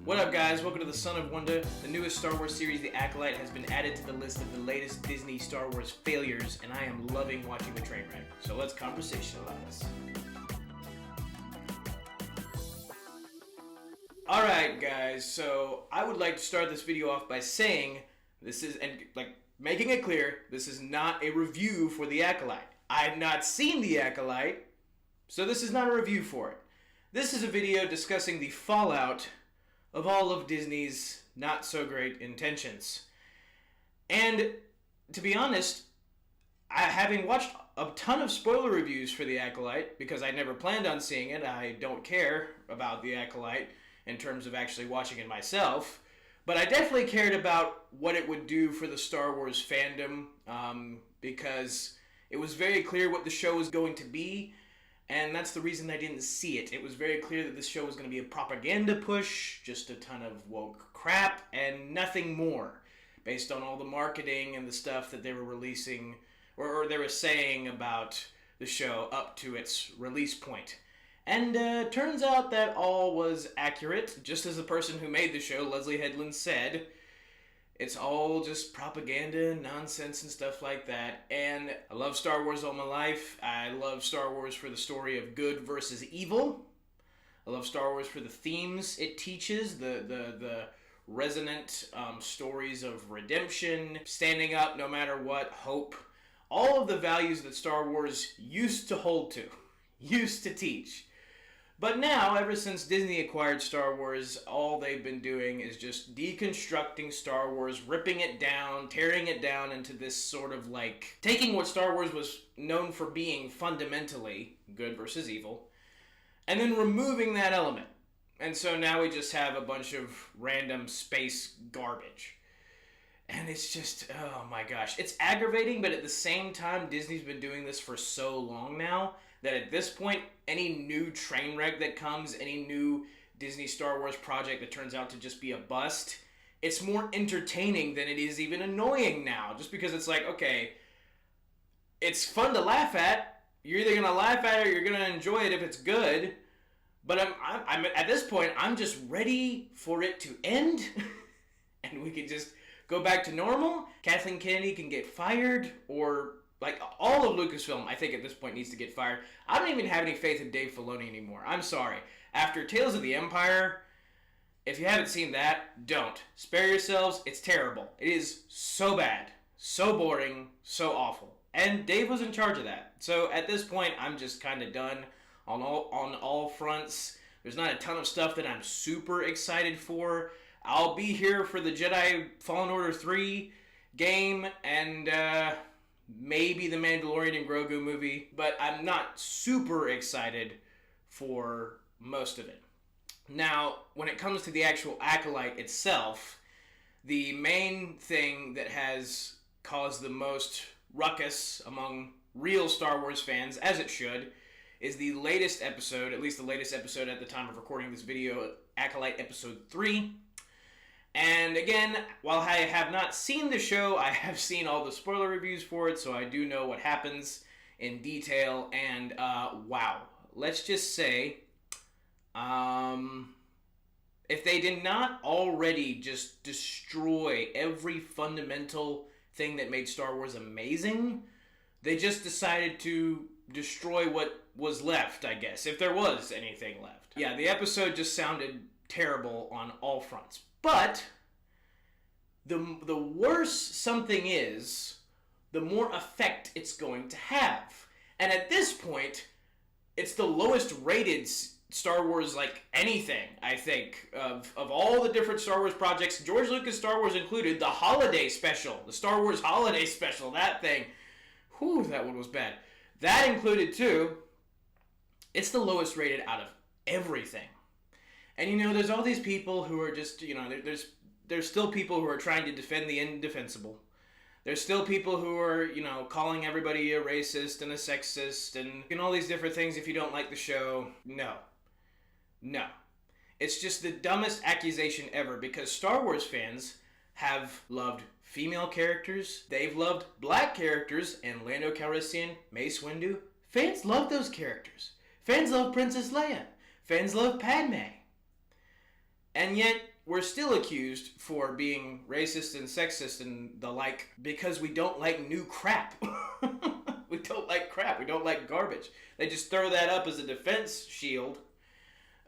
What up, guys? Welcome to the Son of Wonder. The newest Star Wars series, The Acolyte, has been added to the list of the latest Disney Star Wars failures, and I am loving watching the train wreck. So let's conversationalize. Alright, guys, so I would like to start this video off by saying this is, and making it clear, this is not a review for The Acolyte. I have not seen The Acolyte, so this is not a review for it. This is a video discussing the fallout of all of Disney's not-so-great intentions. And, to be honest, having watched a ton of spoiler reviews for The Acolyte, because I never planned on seeing it, I don't care about The Acolyte in terms of actually watching it myself, but I definitely cared about what it would do for the Star Wars fandom, because it was very clear what the show was going to be, and that's the reason I didn't see it. It was very clear that this show was going to be a propaganda push, just a ton of woke crap, and nothing more, based on all the marketing and the stuff that they were releasing, or they were saying about the show up to its release point. And turns out that all was accurate, just as the person who made the show, Leslie Headland, said. It's all just propaganda, nonsense, and stuff like that. And I love Star Wars all my life. I love Star Wars for the story of good versus evil. I love Star Wars for the themes it teaches, the resonant stories of redemption, standing up no matter what, hope. All of the values that Star Wars used to hold to, used to teach. But now, ever since Disney acquired Star Wars, all they've been doing is just deconstructing Star Wars, ripping it down, tearing it down into this sort of taking what Star Wars was known for being fundamentally, good versus evil, and then removing that element. And so now we just have a bunch of random space garbage. And it's just, oh my gosh. It's aggravating, but at the same time, Disney's been doing this for so long now that at this point, any new train wreck that comes, any new Disney Star Wars project that turns out to just be a bust, it's more entertaining than it is even annoying now. Just because it's like, okay, it's fun to laugh at. You're either going to laugh at it or you're going to enjoy it if it's good. But I'm at this point, I'm just ready for it to end. And we can just go back to normal. Kathleen Kennedy can get fired, or all of Lucasfilm, I think at this point needs to get fired. I don't even have any faith in Dave Filoni anymore. I'm sorry. After Tales of the Empire, if you haven't seen that, don't. Spare yourselves. It's terrible. It is so bad, so boring, so awful. And Dave was in charge of that. So at this point, I'm just kind of done on all fronts. There's not a ton of stuff that I'm super excited for. I'll be here for the Jedi Fallen Order 3 game and maybe the Mandalorian and Grogu movie, but I'm not super excited for most of it. Now, when it comes to the actual Acolyte itself, the main thing that has caused the most ruckus among real Star Wars fans, as it should, is the latest episode, at least the latest episode at the time of recording this video, Acolyte Episode 3. And again, while I have not seen the show, I have seen all the spoiler reviews for it, so I do know what happens in detail, and wow. Let's just say, if they did not already just destroy every fundamental thing that made Star Wars amazing, they just decided to destroy what was left, I guess, if there was anything left. Yeah, the episode just sounded terrible on all fronts. But the worse something is, the more effect it's going to have. And at this point, it's the lowest rated Star Wars anything, I think, of all the different Star Wars projects, George Lucas Star Wars included, the holiday special, the Star Wars holiday special, that thing. Whew, that one was bad. That included too. It's the lowest rated out of everything. And, there's all these people who are just, there's still people who are trying to defend the indefensible. There's still people who are, calling everybody a racist and a sexist and all these different things if you don't like the show. No. It's just the dumbest accusation ever, because Star Wars fans have loved female characters. They've loved black characters, and Lando Calrissian, Mace Windu. Fans love those characters. Fans love Princess Leia. Fans love Padme. And yet, we're still accused for being racist and sexist and the like because we don't like new crap. We don't like crap. We don't like garbage. They just throw that up as a defense shield.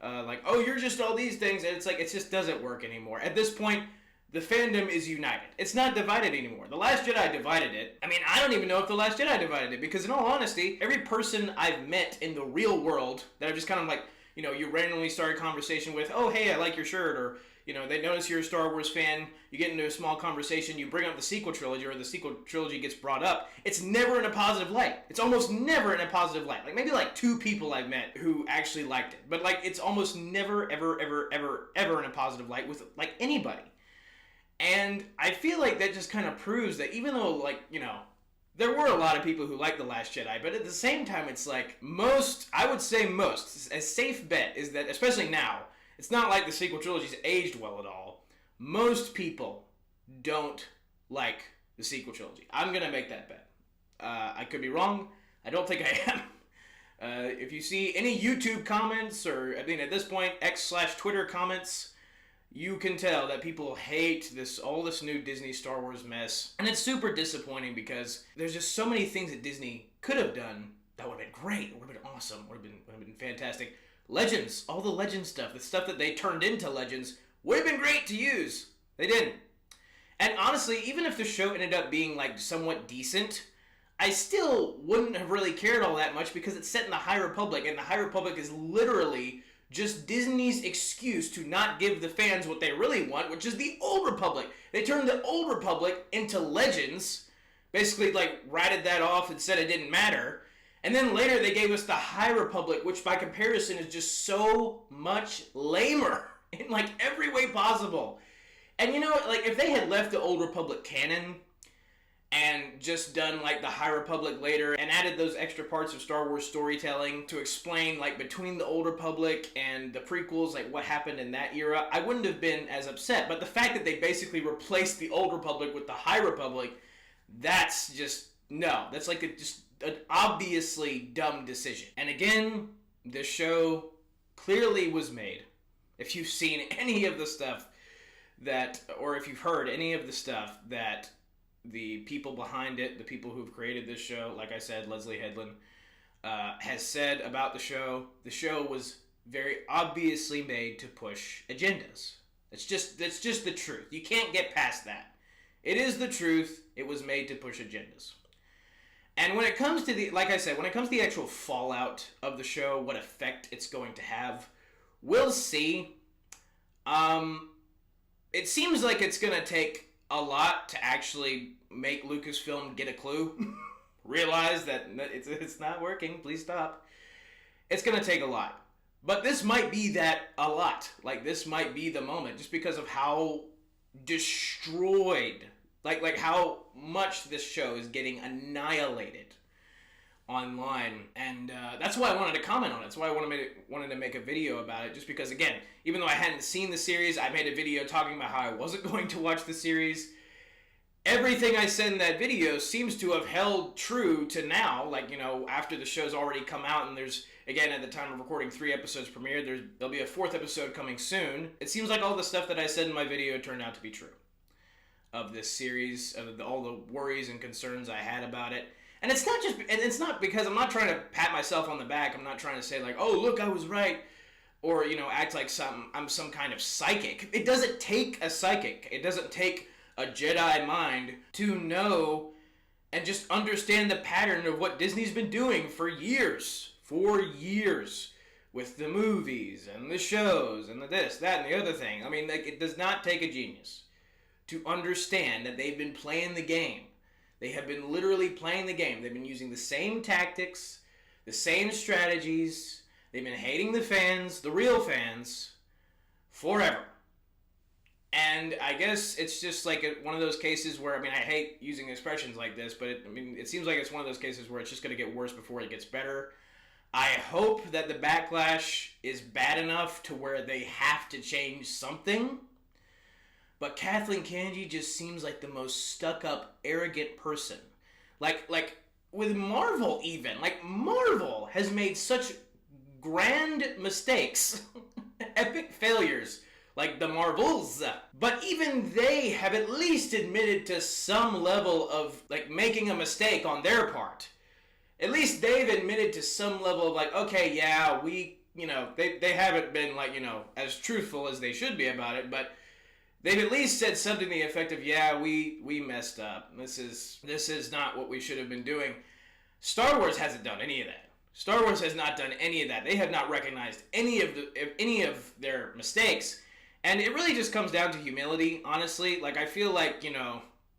Like, oh, you're just all these things. And it's like, it just doesn't work anymore. At this point, the fandom is united. It's not divided anymore. The Last Jedi divided it. I mean, I don't even know if The Last Jedi divided it, because in all honesty, every person I've met in the real world that I've just kind of like, you know, you randomly start a conversation with, oh, hey, I like your shirt, or, you know, they notice you're a Star Wars fan, you get into a small conversation, you bring up the sequel trilogy, or the sequel trilogy gets brought up, it's never in a positive light. It's almost never in a positive light. Like, maybe like 2 people I've met who actually liked it, but like, it's almost never, ever in a positive light with, like, anybody. And I feel like that just kind of proves that even though, like, you know, there were a lot of people who liked The Last Jedi, but at the same time, it's like I would say most, a safe bet is that, especially now, it's not like the sequel trilogy's aged well at all. Most people don't like the sequel trilogy. I'm going to make that bet. I could be wrong. I don't think I am. If you see any YouTube comments, or, I mean, at this point, X/Twitter comments, you can tell that people hate all this new Disney Star Wars mess. And it's super disappointing because there's just so many things that Disney could have done that would have been great, would have been awesome, would have been fantastic. Legends, all the Legends stuff, the stuff that they turned into Legends, would have been great to use. They didn't. And honestly, even if the show ended up being like somewhat decent, I still wouldn't have really cared all that much because it's set in the High Republic, and the High Republic is literally just Disney's excuse to not give the fans what they really want, which is the Old Republic. They turned the Old Republic into Legends, basically like ratted that off and said it didn't matter. And then later they gave us the High Republic, which by comparison is just so much lamer in like every way possible. And you know, like if they had left the Old Republic canon and just done like the High Republic later and added those extra parts of Star Wars storytelling to explain like between the Old Republic and the prequels, like what happened in that era, I wouldn't have been as upset. But the fact that they basically replaced the Old Republic with the High Republic, that's just, no, that's like just an obviously dumb decision. And again, this show clearly was made. If you've seen any of the stuff that, or if you've heard any of the stuff that the people behind it, the people who've created this show, like I said, Leslie Headland, has said about the show was very obviously made to push agendas. That's just the truth. You can't get past that. It is the truth. It was made to push agendas. And when it comes to like I said, when it comes to the actual fallout of the show, what effect it's going to have, we'll see. It seems like it's going to take a lot to actually make Lucasfilm get a clue. Realize that it's not working. Please stop. It's going to take a lot. But this might be that a lot. Like, this might be the moment, just because of how destroyed, like how much this show is getting annihilated online. And that's why I wanted to comment on it. That's why I wanted to make a video about it, just because, again, even though I hadn't seen the series, I made a video talking about how I wasn't going to watch the series. Everything I said in that video seems to have held true to now. Like, you know, after the show's already come out, and there's, again, at the time of recording, 3 episodes premiered. There'll be a 4th episode coming soon. It seems like all the stuff that I said in my video turned out to be true of this series, of all the worries and concerns I had about it. And it's not because I'm not trying to pat myself on the back. I'm not trying to say like, oh, look, I was right. Or, you know, act like I'm some kind of psychic. It doesn't take a psychic. It doesn't take a Jedi mind to know and just understand the pattern of what Disney's been doing for years. With the movies and the shows and the this, that, and the other thing. I mean, like, it does not take a genius to understand that they've been playing the game. They have been literally playing the game. They've been using the same tactics, the same strategies. They've been hating the fans, the real fans, forever. And I guess it's just like one of those cases where, I mean, I hate using expressions like this, but it seems like it's one of those cases where it's just going to get worse before it gets better. I hope that the backlash is bad enough to where they have to change something. But Kathleen Kennedy just seems like the most stuck-up, arrogant person. Like with Marvel even. Like, Marvel has made such grand mistakes, epic failures like the Marvels. But even they have at least admitted to some level of like making a mistake on their part. At least they've admitted to some level of like, okay, yeah, they haven't been like, as truthful as they should be about it, but they've at least said something to the effect of, yeah, we messed up. This is not what we should have been doing. Star Wars hasn't done any of that. Star Wars has not done any of that. They have not recognized any of their mistakes. And it really just comes down to humility, honestly. Like, I feel like,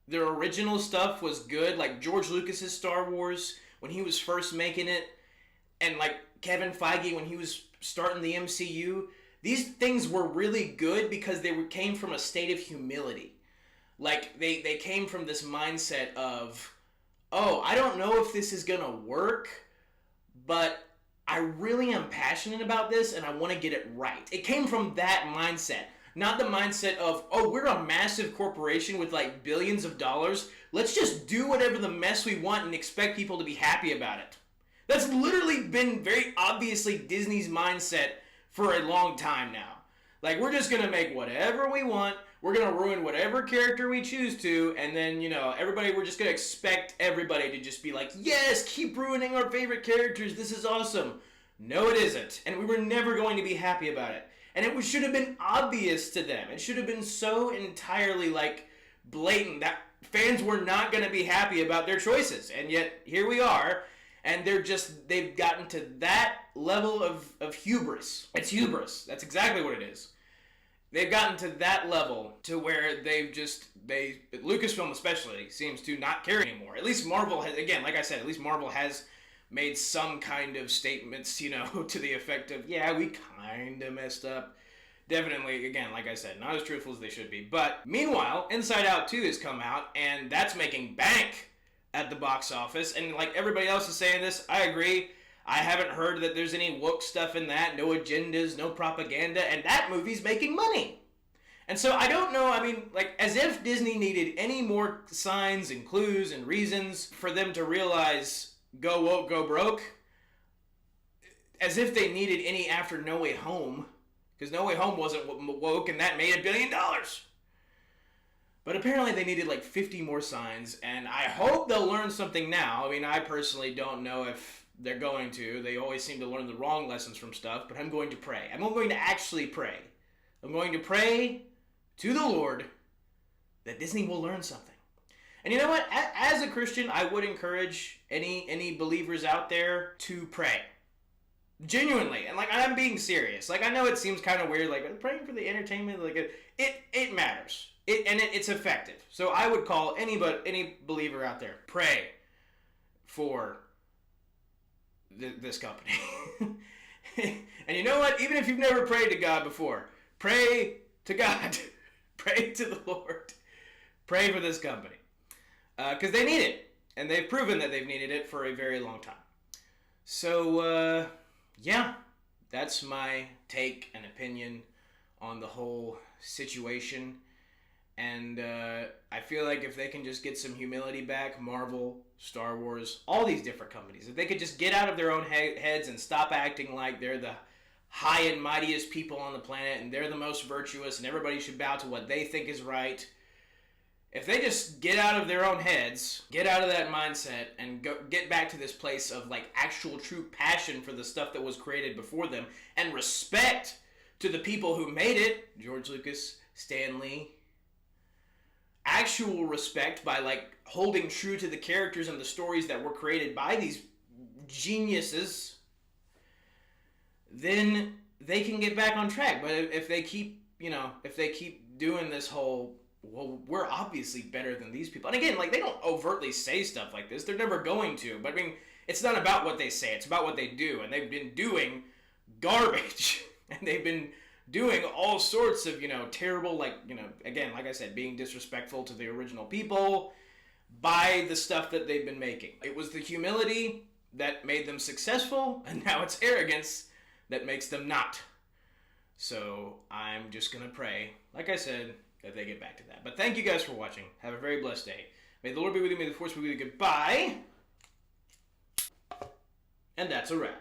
their original stuff was good. Like, George Lucas's Star Wars, when he was first making it, and, like, Kevin Feige, when he was starting the MCU, these things were really good because they came from a state of humility. Like, they came from this mindset of, oh, I don't know if this is gonna work, but I really am passionate about this and I want to get it right. It came from that mindset. Not the mindset of, oh, we're a massive corporation with like billions of dollars. Let's just do whatever the mess we want and expect people to be happy about it. That's literally been very obviously Disney's mindset for a long time now. Like, we're just going to make whatever we want. We're going to ruin whatever character we choose to. And then, we're just going to expect everybody to just be like, yes, keep ruining our favorite characters. This is awesome. No, it isn't. And we were never going to be happy about it. And it should have been obvious to them. It should have been so entirely, like, blatant that fans were not going to be happy about their choices. And yet, here we are. And they've gotten to that level of hubris. It's hubris. That's exactly what it is. They've gotten to that level to where Lucasfilm especially seems to not care anymore. At least Marvel has, again, like I said, at least Marvel has made some kind of statements, to the effect of, yeah, we kind of messed up. Definitely, again, like I said, not as truthful as they should be. But meanwhile, Inside Out 2 has come out, and that's making bank at the box office. And like everybody else is saying this, I agree. I haven't heard that there's any woke stuff in that, no agendas, no propaganda, and that movie's making money. And so I don't know, as if Disney needed any more signs and clues and reasons for them to realize go woke, go broke. As if they needed any after No Way Home, because No Way Home wasn't woke and that made $1 billion. But apparently they needed like 50 more signs, and I hope they'll learn something now. I personally don't know if they're going to. They always seem to learn the wrong lessons from stuff, but I'm going to pray. I'm going to actually pray. I'm going to pray to the Lord that Disney will learn something. And you know what? As a Christian, I would encourage any believers out there to pray. Genuinely. And I'm being serious. I know it seems kind of weird, praying for the entertainment, it matters. It's effective. So I would call any believer out there, pray for this company. And you know what? Even if you've never prayed to God before, pray to God. Pray to the Lord. Pray for this company. Because they need it. And they've proven that they've needed it for a very long time. So, yeah. That's my take and opinion on the whole situation. And I feel like if they can just get some humility back, Marvel, Star Wars, all these different companies, if they could just get out of their own heads and stop acting like they're the high and mightiest people on the planet and they're the most virtuous and everybody should bow to what they think is right. If they just get out of their own heads, get out of that mindset, and get back to this place of actual true passion for the stuff that was created before them, and respect to the people who made it, George Lucas, Stan Lee, actual respect by holding true to the characters and the stories that were created by these geniuses, then they can get back on track. But if they keep doing this whole, well, we're obviously better than these people. And again, they don't overtly say stuff like this. They're never going to. But it's not about what they say. It's about what they do. And they've been doing garbage. And they've been doing all sorts of, terrible, again, like I said, being disrespectful to the original people by the stuff that they've been making. It was the humility that made them successful, and now it's arrogance that makes them not. So I'm just going to pray, like I said, that they get back to that. But thank you guys for watching. Have a very blessed day. May the Lord be with you. May the Force be with you. Goodbye. And that's a wrap.